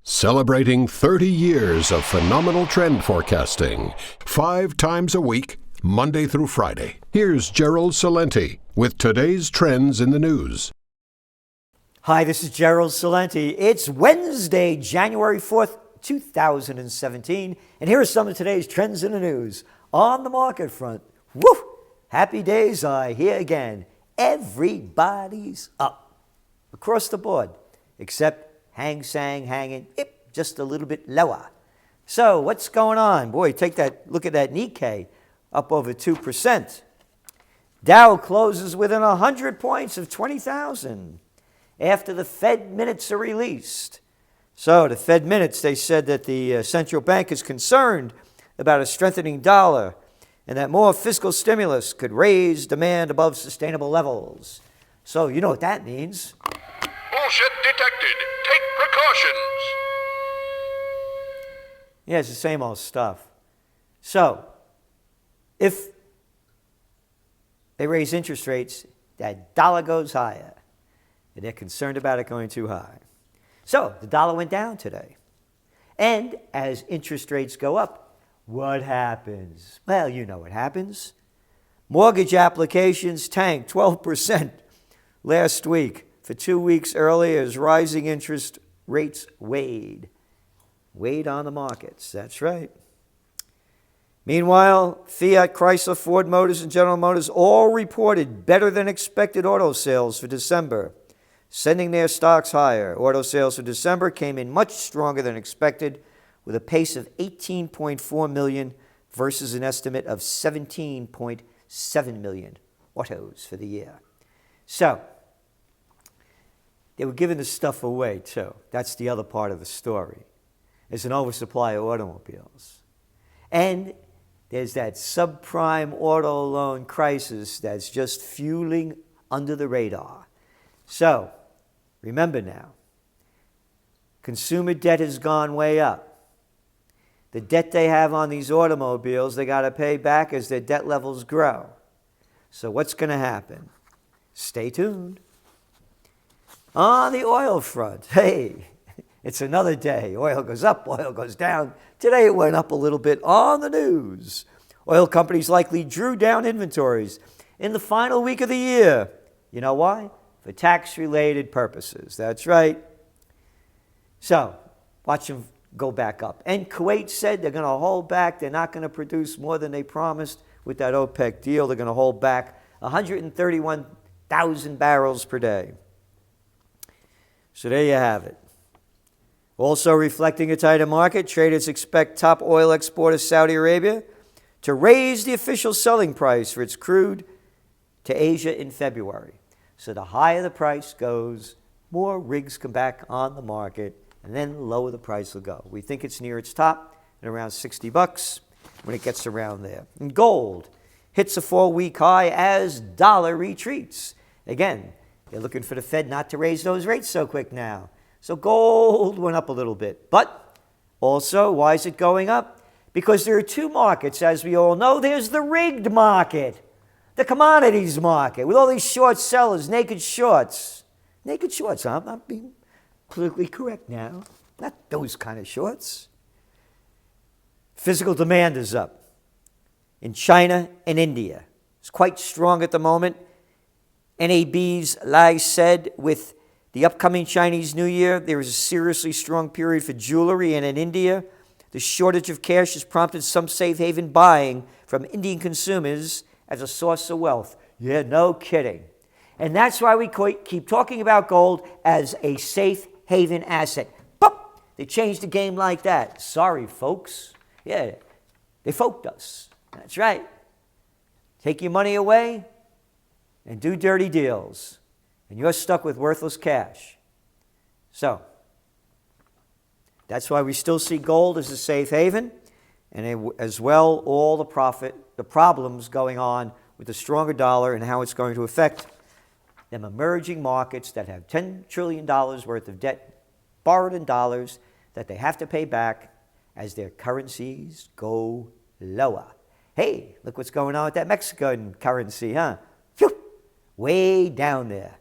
Celebrating 30 years of phenomenal trend forecasting, 5 times a week, Monday through Friday. Here's Gerald Celente with today's trends in the news. Hi, this is Gerald Celente. It's Wednesday, January 4th, 2017, and here are some of today's trends in the news. On the market front, woo! Happy days are here again. Everybody's up across the board, except Hang Seng hanging just a little bit lower. So what's going on? Boy, look at that Nikkei, up over 2%. Dow closes within 100 points of 20,000 after the Fed minutes are released. So the Fed minutes, they said that the central bank is concerned about a strengthening dollar and that more fiscal stimulus could raise demand above sustainable levels. So you know what that means. Bullshit detected. Take precautions. Yeah, it's the same old stuff. So, if they raise interest rates, that dollar goes higher. And they're concerned about it going too high. So, the dollar went down today. And as interest rates go up, what happens? Well, you know what happens. Mortgage applications tanked 12% last week. For 2 weeks earlier, as rising interest rates weighed on the markets. That's right. Meanwhile, Fiat, Chrysler, Ford Motors, and General Motors all reported better than expected auto sales for December, sending their stocks higher. Auto sales for December came in much stronger than expected, with a pace of 18.4 million versus an estimate of 17.7 million autos for the year. So, they were giving the stuff away, too. That's the other part of the story. There's an oversupply of automobiles. And there's that subprime auto loan crisis that's just fueling under the radar. So, remember now, consumer debt has gone way up. The debt they have on these automobiles, they got to pay back as their debt levels grow. So what's going to happen? Stay tuned. On the oil front, hey, it's another day. Oil goes up, oil goes down. Today it went up a little bit on the news. Oil companies likely drew down inventories in the final week of the year. You know why? For tax-related purposes. That's right. So, watch them go back up. And Kuwait said they're going to hold back. They're not going to produce more than they promised with that OPEC deal. They're going to hold back 131,000 barrels per day. So there you have it. Also reflecting a tighter market, traders expect top oil exporter Saudi Arabia to raise the official selling price for its crude to Asia in February. So the higher the price goes, more rigs come back on the market, and then the lower the price will go. We think it's near its top at around $60 when it gets around there. And gold hits a 4-week high as dollar retreats. Again, they're looking for the Fed not to raise those rates so quick now. So gold went up a little bit. But also, why is it going up? Because there are two markets, as we all know. There's the rigged market, the commodities market, with all these short sellers, naked shorts. Naked shorts, I'm not being politically correct now. Not those kind of shorts. Physical demand is up in China and India. It's quite strong at the moment. NAB's Lai said with the upcoming Chinese New Year, there is a seriously strong period for jewelry, and in India, the shortage of cash has prompted some safe haven buying from Indian consumers as a source of wealth. Yeah, no kidding. And that's why we keep talking about gold as a safe haven asset. Boop! They changed the game like that. Sorry, folks. Yeah, they folked us. That's right. Take your money away and do dirty deals, and you're stuck with worthless cash. So, that's why we still see gold as a safe haven, and as well all the problems going on with the stronger dollar and how it's going to affect them emerging markets that have $10 trillion worth of debt borrowed in dollars that they have to pay back as their currencies go lower. Hey, look what's going on with that Mexican currency, huh? Phew, way down there.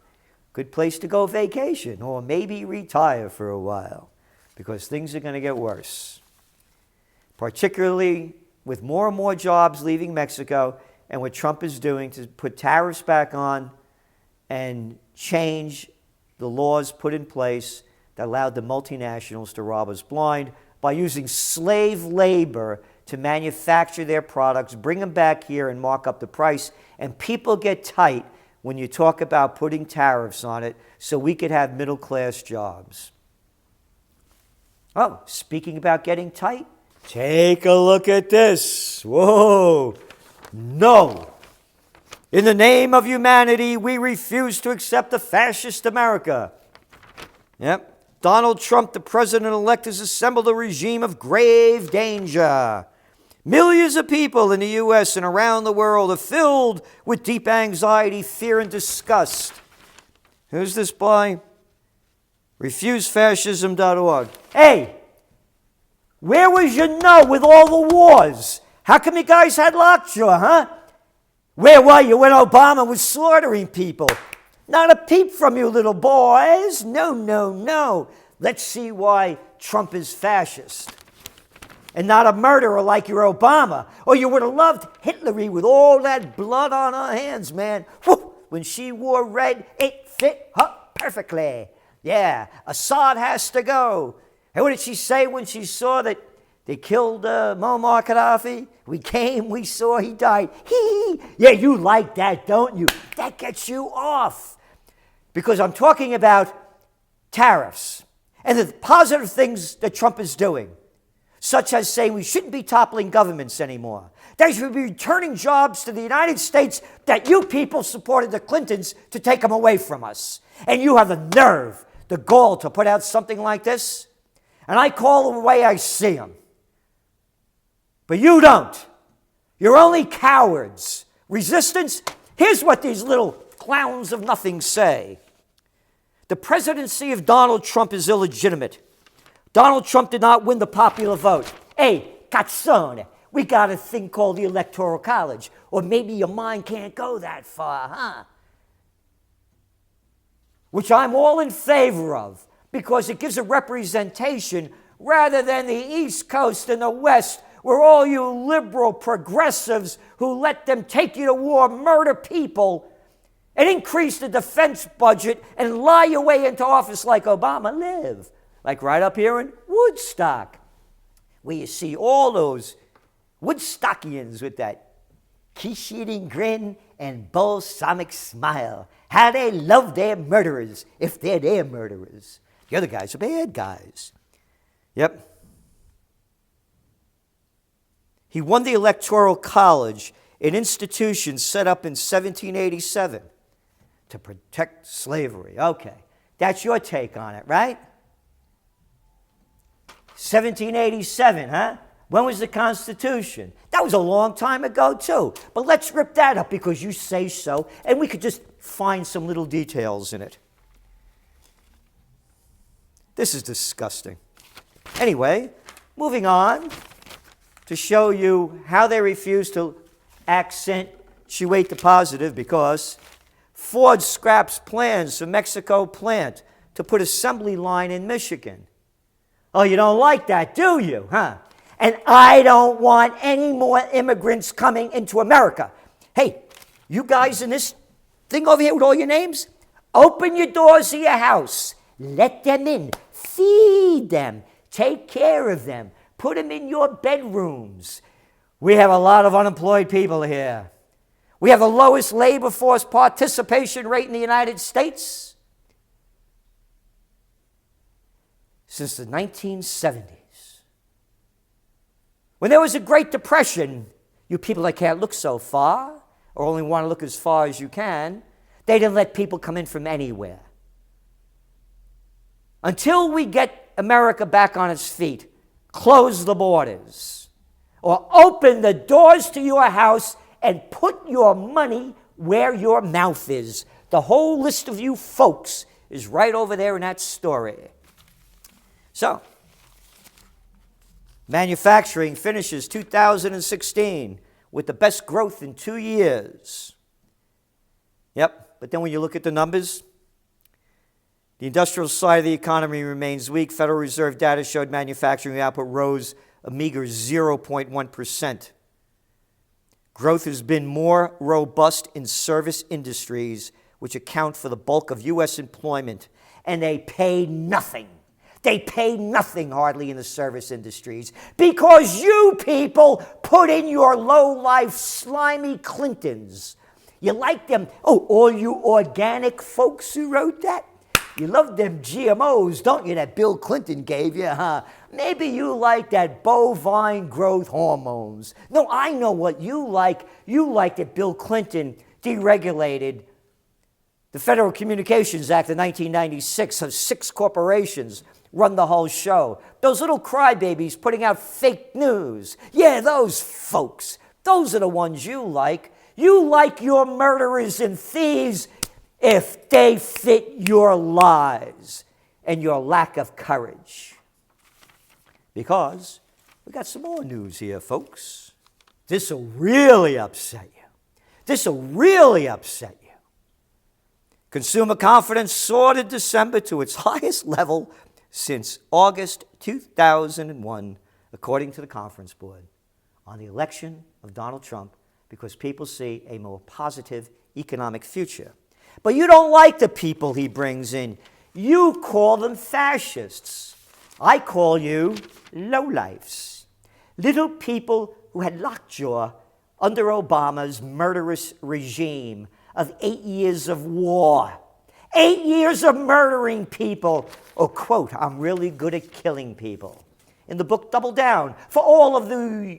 Good place to go vacation or maybe retire for a while. because things are going to get worse, particularly with more and more jobs leaving Mexico and what Trump is doing to put tariffs back on and change the laws put in place that allowed the multinationals to rob us blind by using slave labor to manufacture their products, bring them back here and mark up the price. And people get tight when you talk about putting tariffs on it so we could have middle-class jobs. Oh, speaking about getting tight, take a look at this. Whoa. No. In the name of humanity, we refuse to accept a fascist America. Yep. Donald Trump, the president-elect, has assembled a regime of grave danger. Millions of people in the U.S. and around the world are filled with deep anxiety, fear, and disgust. Who's this by? RefuseFascism.org. Hey, where was your no with all the wars? How come you guys had lockjaw, huh? Where were you when Obama was slaughtering people? Not a peep from you, little boys. No, no, no. Let's see why Trump is fascist and not a murderer like your Obama. Or you would have loved Hitler with all that blood on her hands, man. Whew. When she wore red, it fit her perfectly. Yeah, Assad has to go. And what did she say when she saw that they killed Muammar Gaddafi? We came, we saw, he died. Hee. Yeah, you like that, don't you? That gets you off. Because I'm talking about tariffs and the positive things that Trump is doing, such as saying we shouldn't be toppling governments anymore. They should be returning jobs to the United States that you people supported the Clintons to take them away from us. And you have the nerve, the gall to put out something like this? And I call them the way I see them. But you don't. You're only cowards. Resistance? Here's what these little clowns of nothing say. The presidency of Donald Trump is illegitimate. Donald Trump did not win the popular vote. Hey, cazzone, we got a thing called the Electoral College. Or maybe your mind can't go that far, huh? Which I'm all in favor of, because it gives a representation rather than the East Coast and the West, where all you liberal progressives who let them take you to war, murder people, and increase the defense budget and lie your way into office like Obama live. Like right up here in Woodstock, where you see all those Woodstockians with that quiche-eating grin and balsamic smile. How they love their murderers, if they're their murderers. The other guys are bad guys. Yep. He won the Electoral College, an institution set up in 1787 to protect slavery. Okay, that's your take on it, right? 1787, huh? When was the Constitution? That was a long time ago, too. But let's rip that up because you say so, and we could just find some little details in it. This is disgusting. Anyway, moving on to show you how they refuse to accentuate the positive, because Ford scraps plans for Mexico plant to put assembly line in Michigan. Oh, you don't like that, do you, huh? And I don't want any more immigrants coming into America. Hey, you guys in this thing over here with all your names, open your doors of your house. Let them in. Feed them. Take care of them. Put them in your bedrooms. We have a lot of unemployed people here. We have the lowest labor force participation rate in the United States since the 1970s. When there was a Great Depression, you people that can't look so far, or only want to look as far as you can, they didn't let people come in from anywhere. Until we get America back on its feet, close the borders, or open the doors to your house and put your money where your mouth is. The whole list of you folks is right over there in that story. So, manufacturing finishes 2016 with the best growth in 2 years. Yep, but then when you look at the numbers, The industrial side of the economy remains weak. Federal Reserve data showed manufacturing output rose a meager 0.1%. Growth has been more robust in service industries, which account for the bulk of U.S. employment, and they pay nothing. They pay nothing hardly in the service industries because you people put in your low-life, slimy Clintons. You like them? Oh, all you organic folks who wrote that? You love them GMOs, don't you, that Bill Clinton gave you, huh? Maybe you like that bovine growth hormones. No, I know what you like. You like that Bill Clinton deregulated the Federal Communications Act of 1996, so 6 corporations run the whole show. Those little crybabies putting out fake news. Yeah, those folks. Those are the ones you like. You like your murderers and thieves if they fit your lies and your lack of courage. Because we got some more news here, folks. This will really upset you. This will really upset you. Consumer confidence soared in December to its highest level since August 2001, according to the Conference Board, on the election of Donald Trump, because people see a more positive economic future. But you don't like the people he brings in. You call them fascists. I call you lowlifes. Little people who had lockjaw under Obama's murderous regime of 8 years of war. 8 years of murdering people. Or, quote, I'm really good at killing people. In the book Double Down, for all of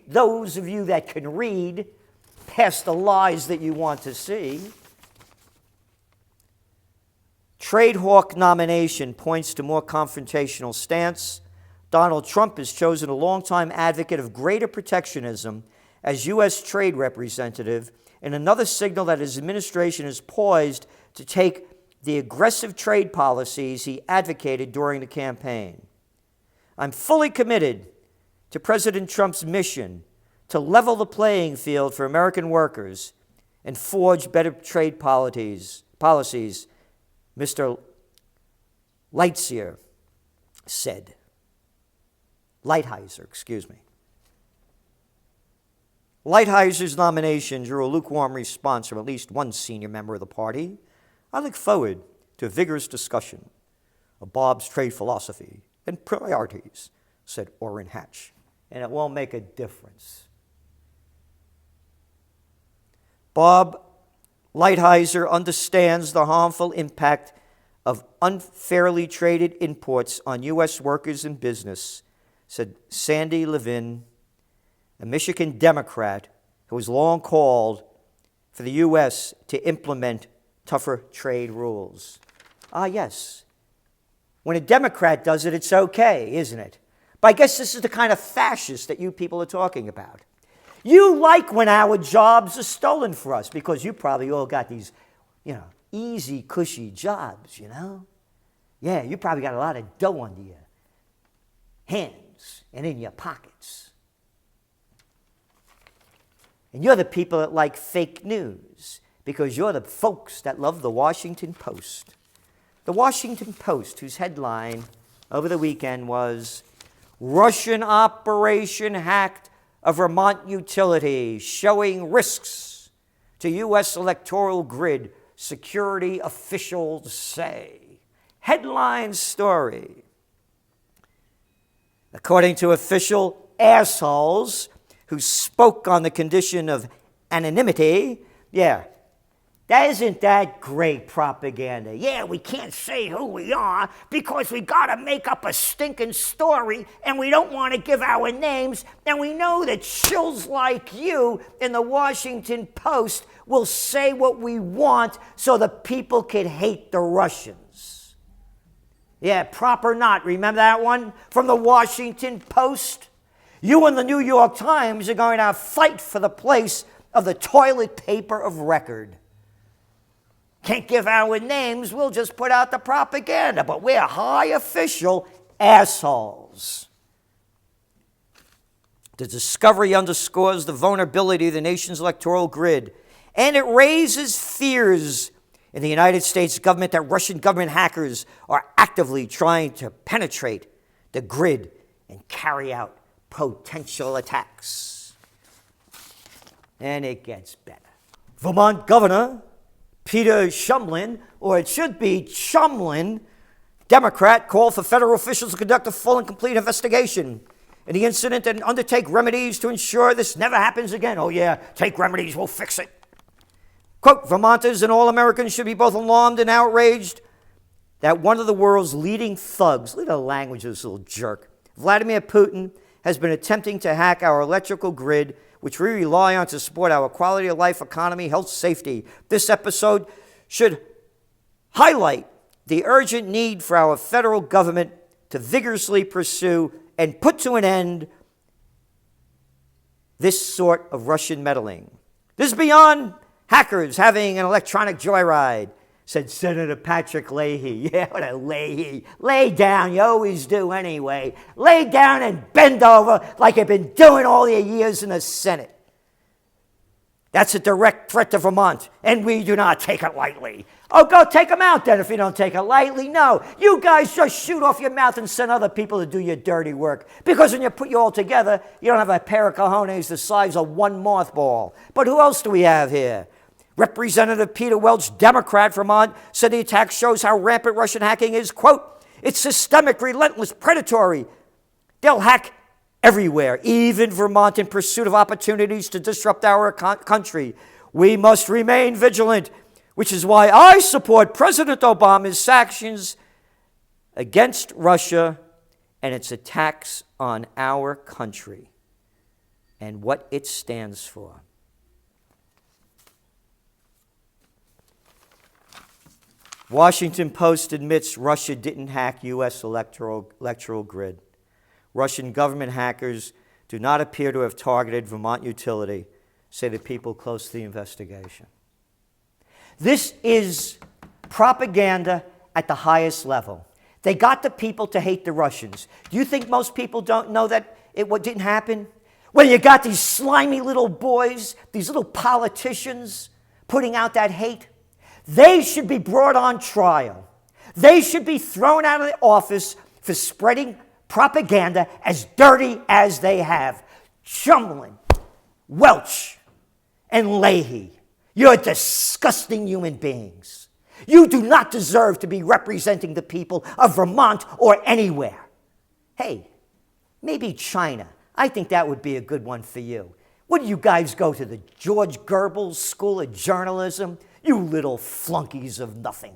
those of you that can read past the lies that you want to see. Trade hawk nomination points to more confrontational stance. Donald Trump has chosen a longtime advocate of greater protectionism as U.S. trade representative, and another signal that his administration is poised to take the aggressive trade policies he advocated during the campaign. I'm fully committed to President Trump's mission to level the playing field for American workers and forge better trade policies, Mr. Lighthizer said. Lighthizer's nomination drew a lukewarm response from at least one senior member of the party. I look forward to a vigorous discussion of Bob's trade philosophy and priorities, said Orrin Hatch, and it won't make a difference. Bob Lighthizer understands the harmful impact of unfairly traded imports on U.S. workers and business, said Sandy Levin, a Michigan Democrat who has long called for the U.S. to implement tougher trade rules. Ah, yes. When a Democrat does it, it's okay, isn't it? But I guess this is the kind of fascist that you people are talking about. You like when our jobs are stolen for us because you probably all got these, easy, cushy jobs, Yeah, you probably got a lot of dough under your hands and in your pockets. And you're the people that like fake news because you're the folks that love the Washington Post. The Washington Post, whose headline over the weekend was, Russian operation hacked a Vermont utility, showing risks to U.S. electoral grid, security officials say. Headline story. According to official assholes who spoke on the condition of anonymity, that isn't that great propaganda. Yeah, we can't say who we are because we got to make up a stinking story and we don't want to give our names. And we know that shills like you in the Washington Post will say what we want so the people can hate the Russians. Yeah, prop or not. Remember that one from the Washington Post? You and the New York Times are going to fight for the place of the toilet paper of record. Can't give our names, we'll just put out the propaganda, but we're high official assholes. The discovery underscores the vulnerability of the nation's electoral grid, and it raises fears in the United States government that Russian government hackers are actively trying to penetrate the grid and carry out potential attacks. And it gets better. Vermont Governor Peter Shumlin, or it should be Chumlin, Democrat, called for federal officials to conduct a full and complete investigation in the incident and undertake remedies to ensure this never happens again. Oh yeah, take remedies, we'll fix it. Quote, Vermonters and all Americans should be both alarmed and outraged that one of the world's leading thugs, look at the language of this little jerk, Vladimir Putin, has been attempting to hack our electrical grid, which we rely on to support our quality of life, economy, health, safety. This episode should highlight the urgent need for our federal government to vigorously pursue and put to an end this sort of Russian meddling. This is beyond hackers having an electronic joyride, said Senator Patrick Leahy. Yeah, what a Leahy. Lay down, you always do anyway. Lay down and bend over like you've been doing all your years in the Senate. That's a direct threat to Vermont, and we do not take it lightly. Oh, go take them out then if you don't take it lightly. No, you guys just shoot off your mouth and send other people to do your dirty work. Because when you put you all together, you don't have a pair of cojones the size of one mothball. But who else do we have here? Representative Peter Welch, Democrat, Vermont, said the attack shows how rampant Russian hacking is, quote, it's systemic, relentless, predatory. They'll hack everywhere, even Vermont, in pursuit of opportunities to disrupt our country. We must remain vigilant, which is why I support President Obama's sanctions against Russia and its attacks on our country and what it stands for. Washington Post admits Russia didn't hack U.S. electoral grid. Russian government hackers do not appear to have targeted Vermont utility, say the people close to the investigation. This is propaganda at the highest level. They got the people to hate the Russians. Do you think most people don't know that what didn't happen? Well, you got these slimy little boys, these little politicians putting out that hate. They should be brought on trial. They should be thrown out of the office for spreading propaganda as dirty as they have. Chumlin, Welch, and Leahy, you're disgusting human beings. You do not deserve to be representing the people of Vermont or anywhere. Hey, maybe China. I think that would be a good one for you. Wouldn't you guys go to the George Goebbels School of Journalism? You little flunkies of nothing.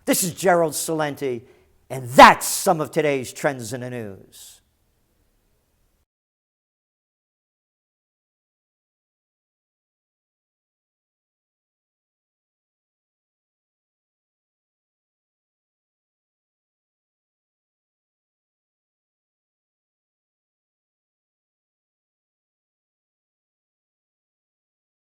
This is Gerald Celente, and that's some of today's trends in the news.